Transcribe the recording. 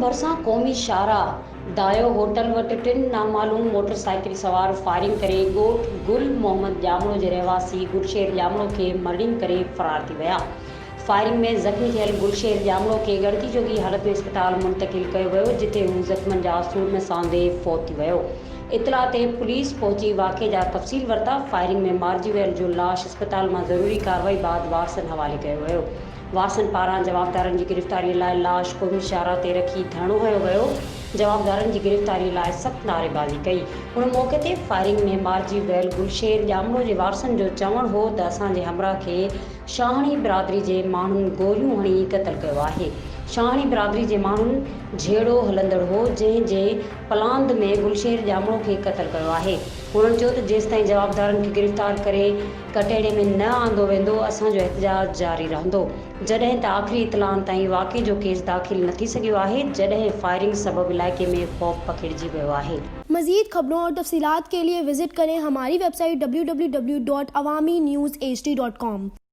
भरिसां क़ौमी शाहराह दायो होटल वटि टिनि नामालूम मोटरसाइकिल सवार फायरिंग करे ॻोठ गुल मोहम्मद ॼामणो जे रहवासी गुलशेर ॼामणो खे मर्डरिंग करे फरार थी विया। फायरिंग में ज़ख़्मी थियल गुलशेर ॼामणो खे ॻणती जोगी हालत में इस्पताल मुंतक़िल कयो वियो, जिथे हू ज़ख़्मनि जा सूरन सां वेह फौत थी वियो। इतला ते पुलिस पहुची वाक़े जा तफ़सील वरिता। फायरिंग में मारिजी वियल जो लाश इस्पताल मां ज़रूरी कार्रवाई बाद वारसनि हवाले कयो वियो। वारसनि पारां जवाबदारनि जी गिरफ़्तारीअ लाइ लाश क़ौमी शाहराह ते रखी धरणो हयो वियो। जवाबदारनि जी गिरफ़्तारीअ लाइ सख़्त नारेबाज़ी कई। हुन मौक़े ते फायरिंग में मारिजी वियल गुलशेर ॼामणो जे वारसनि जो चवणु हो त असांजे हमराह खे शाहणी बिरादरी जे माण्हुनि गोलियूं हणी क़तल कयो आहे। शाहणी बिरादरी जे माण्हुनि झेड़ो हलंदड़ हो, जंहिं जे पलांद में गुलशेर ॼामणो खे क़तल कयो आहे। हुननि चयो त जेसिताईं जवाबदारनि खे गिरफ़्तार करे कटहरे में न आंदो वेंदो, असांजो एहतजाज जारी रहंदो, जॾहिं त आख़िरी इतलाउनि ताईं वाक़े जो केस दाख़िल न थी सघियो आहे, जॾहिं फायरिंग सबबि इलाइक़े में ख़ौफ़ पखिड़िजी वियो आहे। मज़ीद खबरों और तफसीलात के लिए विजिट करें हमारी वेबसाइट www.awamiNewsHD.com।